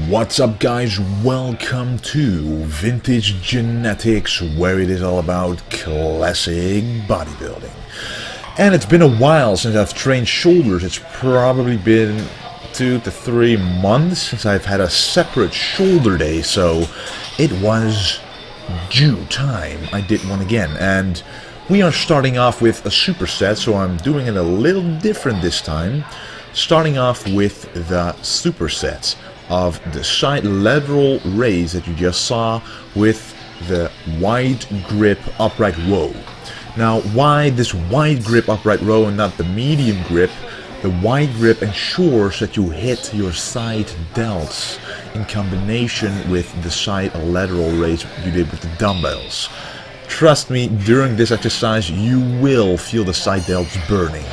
What's up guys, welcome to Vintage Genetics, where it is all about classic bodybuilding. And it's been a while since I've trained shoulders. It's probably been 2 to 3 months since I've had a separate shoulder day, so it was due time. I did one again, and we are starting off with a superset, so I'm doing it a little different this time. Starting off with the supersets of the side lateral raise that you just saw with the wide grip upright row. Now, why this wide grip upright row and not the medium grip? The wide grip ensures that you hit your side delts in combination with the side lateral raise you did with the dumbbells. Trust me, during this exercise you will feel the side delts burning.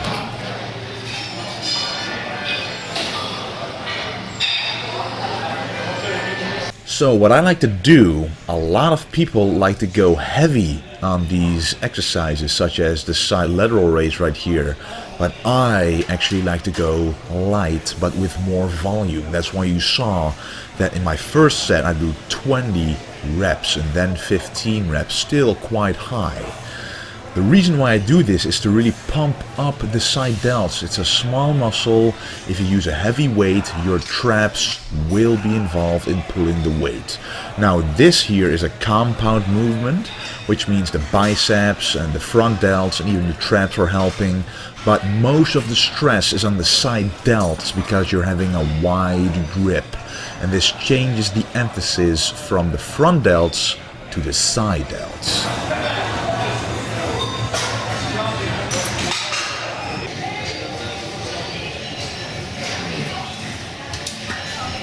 So what I like to do, a lot of people like to go heavy on these exercises, such as the side lateral raise right here, but I actually like to go light but with more volume. That's why you saw that in my first set I do 20 reps and then 15 reps, still quite high. The reason why I do this is to really pump up the side delts. It's a small muscle. If you use a heavy weight, your traps will be involved in pulling the weight. Now this here is a compound movement, which means the biceps and the front delts and even the traps are helping. But most of the stress is on the side delts because you're having a wide grip. And this changes the emphasis from the front delts to the side delts.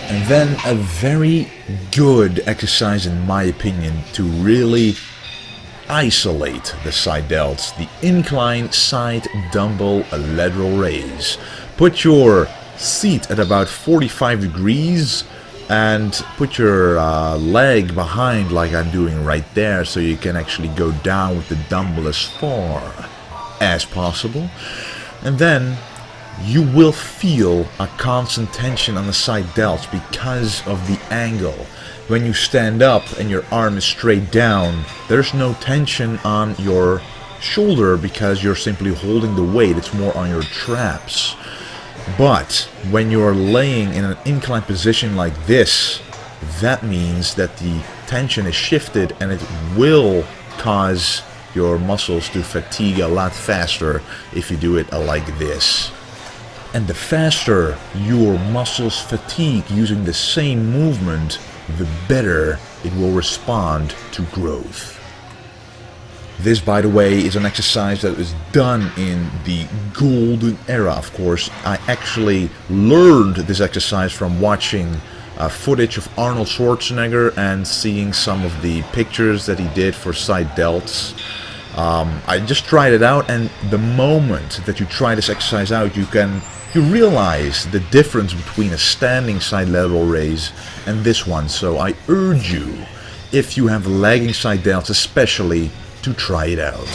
And then a very good exercise, in my opinion, to really isolate the side delts, the incline side dumbbell lateral raise. Put your seat at about 45 degrees and put your leg behind like I'm doing right there, so you can actually go down with the dumbbell as far as possible. And then you will feel a constant tension on the side delts because of the angle. When you stand up and your arm is straight down, there's no tension on your shoulder because you're simply holding the weight. It's more on your traps. But when you're laying in an inclined position like this, that means that the tension is shifted and it will cause your muscles to fatigue a lot faster if you do it like this. And the faster your muscles fatigue using the same movement, the better it will respond to growth. This, by the way, is an exercise that was done in the golden era, of course. I actually learned this exercise from watching footage of Arnold Schwarzenegger and seeing some of the pictures that he did for side delts. I just tried it out, and the moment that you try this exercise out, you realize the difference between a standing side lateral raise and this one. So I urge you, if you have lagging side delts especially, to try it out.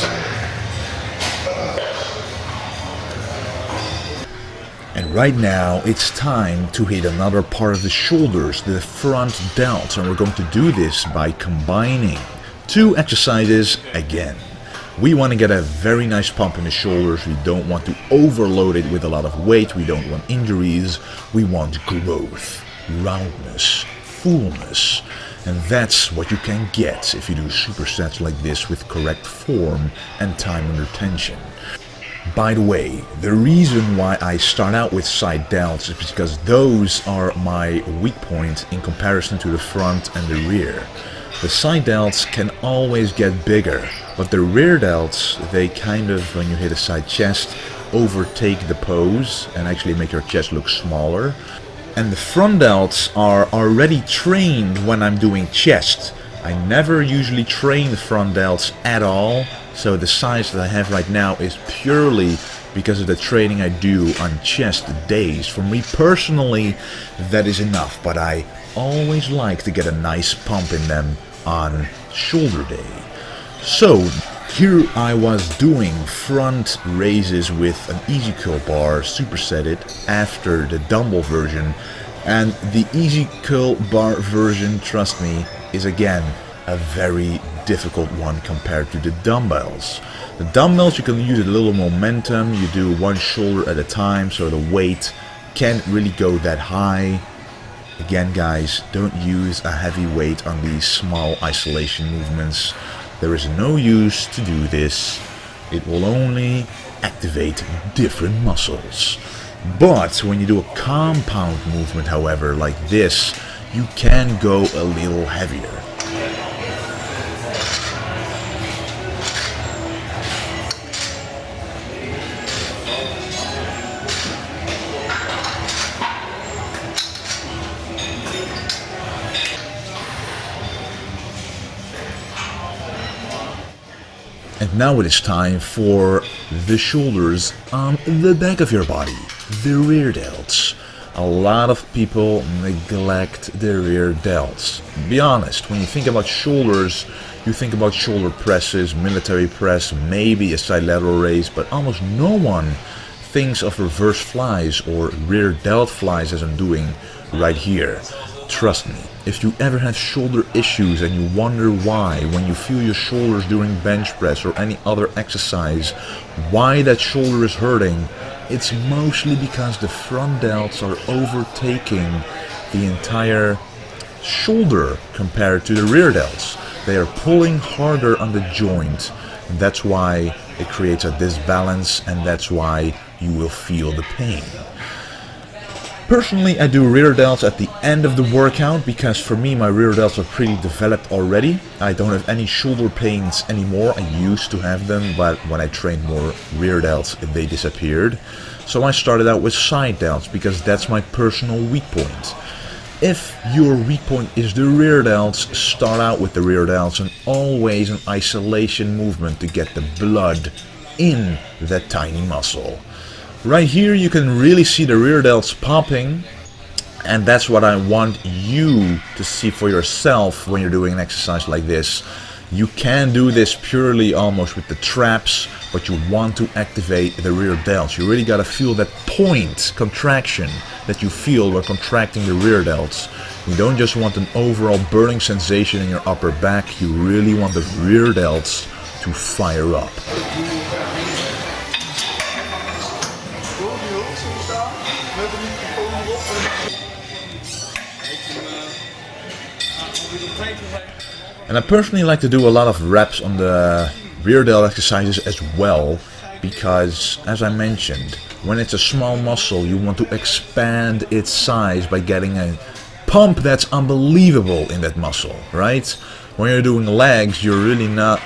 And right now it's time to hit another part of the shoulders, the front delts, and we're going to do this by combining 2 exercises again. We want to get a very nice pump in the shoulders. We don't want to overload it with a lot of weight. We don't want injuries. We want growth, roundness, fullness. And that's what you can get if you do supersets like this with correct form and time under tension. By the way, the reason why I start out with side delts is because those are my weak point in comparison to the front and the rear. The side delts can always get bigger, but the rear delts, they kind of, when you hit a side chest, overtake the pose and actually make your chest look smaller. And the front delts are already trained when I'm doing chest. I never usually train the front delts at all, so the size that I have right now is purely because of the training I do on chest days. For me personally, that is enough, but I always like to get a nice pump in them on shoulder day. So here I was doing front raises with an easy curl bar supersetted after the dumbbell version, And the easy curl bar version, trust me, is again a very difficult one compared to the dumbbells. The dumbbells, you can use a little momentum, you do one shoulder at a time, so the weight can't really go that high. Again guys, don't use a heavy weight on these small isolation movements. There is no use to do this. It will only activate different muscles. But when you do a compound movement, however, like this, you can go a little heavier. And now it is time for the shoulders on the back of your body, the rear delts. A lot of people neglect the rear delts. Be honest, when you think about shoulders, you think about shoulder presses, military press, maybe a side lateral raise, but almost no one thinks of reverse flies or rear delt flies as I'm doing right here. Trust me, if you ever have shoulder issues and you wonder why, when you feel your shoulders during bench press or any other exercise, why that shoulder is hurting, it's mostly because the front delts are overtaking the entire shoulder compared to the rear delts. They are pulling harder on the joint, and that's why it creates a disbalance, and that's why you will feel the pain. Personally, I do rear delts at the end of the workout because for me my rear delts are pretty developed already. I don't have any shoulder pains anymore. I used to have them, but when I trained more rear delts they disappeared. So I started out with side delts because that's my personal weak point. If your weak point is the rear delts, start out with the rear delts, and always an isolation movement to get the blood in that tiny muscle. Right here you can really see the rear delts popping, and that's what I want you to see for yourself when you're doing an exercise like this. You can do this purely almost with the traps, but you want to activate the rear delts. You really got to feel that point contraction that you feel when contracting the rear delts. You don't just want an overall burning sensation in your upper back, you really want the rear delts to fire up. And I personally like to do a lot of reps on the rear delt exercises as well, because as I mentioned, when it's a small muscle you want to expand its size by getting a pump that's unbelievable in that muscle, right? When you're doing legs, you're really not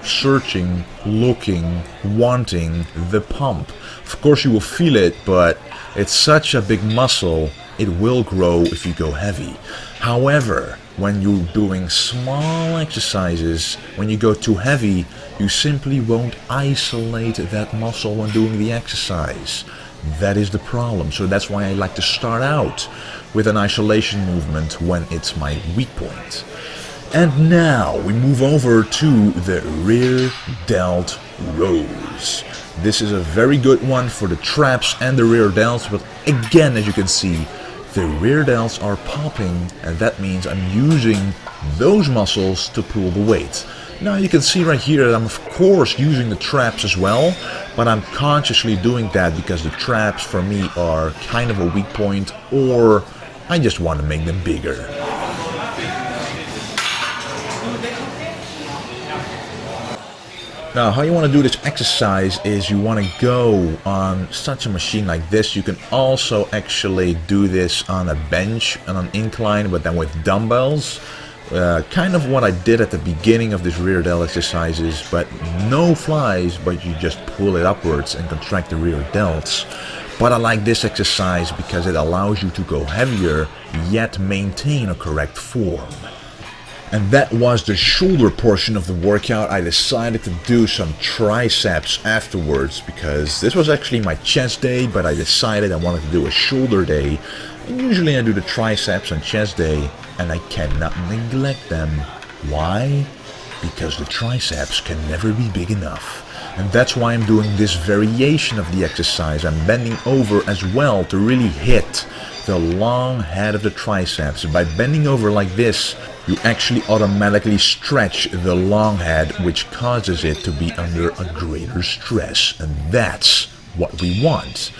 searching, looking, wanting the pump. Of course you will feel it, but it's such a big muscle, it will grow if you go heavy. However, when you're doing small exercises, when you go too heavy, you simply won't isolate that muscle when doing the exercise. That is the problem. So that's why I like to start out with an isolation movement when it's my weak point. And now we move over to the rear delt rows. This is a very good one for the traps and the rear delts, but again, as you can see, the rear delts are popping, and that means I'm using those muscles to pull the weight. Now you can see right here that I'm of course using the traps as well, but I'm consciously doing that because the traps for me are kind of a weak point, or I just want to make them bigger. Now, how you want to do this exercise is you want to go on such a machine like this. You can also actually do this on a bench, on an incline, but then with dumbbells. Kind of what I did at the beginning of this rear delt exercises, but no flies, but you just pull it upwards and contract the rear delts. But I like this exercise because it allows you to go heavier, yet maintain a correct form. And that was the shoulder portion of the workout. I decided to do some triceps afterwards because this was actually my chest day, but I decided I wanted to do a shoulder day. And usually I do the triceps on chest day, and I cannot neglect them. Why? Because the triceps can never be big enough. And that's why I'm doing this variation of the exercise. I'm bending over as well to really hit the long head of the triceps. By bending over like this, you actually automatically stretch the long head, which causes it to be under a greater stress. And that's what we want.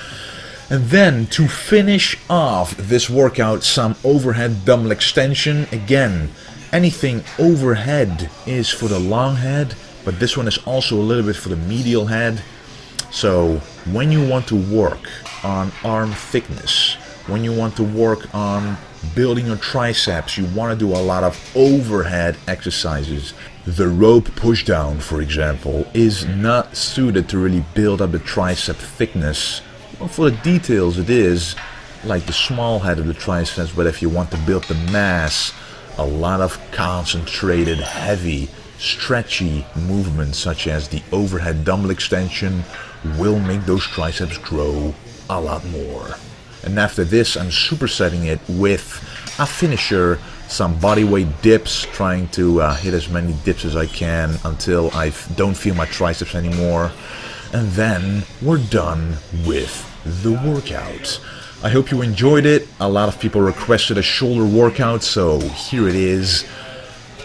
And then to finish off this workout, some overhead dumbbell extension. Again, anything overhead is for the long head, but this one is also a little bit for the medial head. So when you want to work on arm thickness, when you want to work on building your triceps, you want to do a lot of overhead exercises. The rope pushdown, for example, is not suited to really build up the tricep thickness. Well, for the details it is, like the small head of the triceps, but if you want to build the mass, a lot of concentrated, heavy, stretchy movements such as the overhead dumbbell extension will make those triceps grow a lot more. And after this, I'm supersetting it with a finisher, some bodyweight dips, trying to hit as many dips as I can until I don't feel my triceps anymore. And then we're done with the workout. I hope you enjoyed it. A lot of people requested a shoulder workout, so here it is.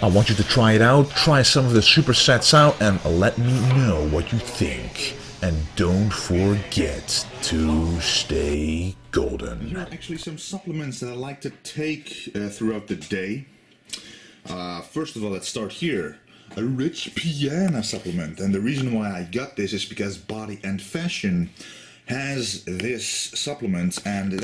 I want you to try it out, try some of the supersets out, and let me know what you think. And don't forget to stay golden. Here are actually some supplements that I like to take throughout the day. First of all, let's start here. A rich piana supplement, and the reason why I got this is because Body and Fashion has this supplement, and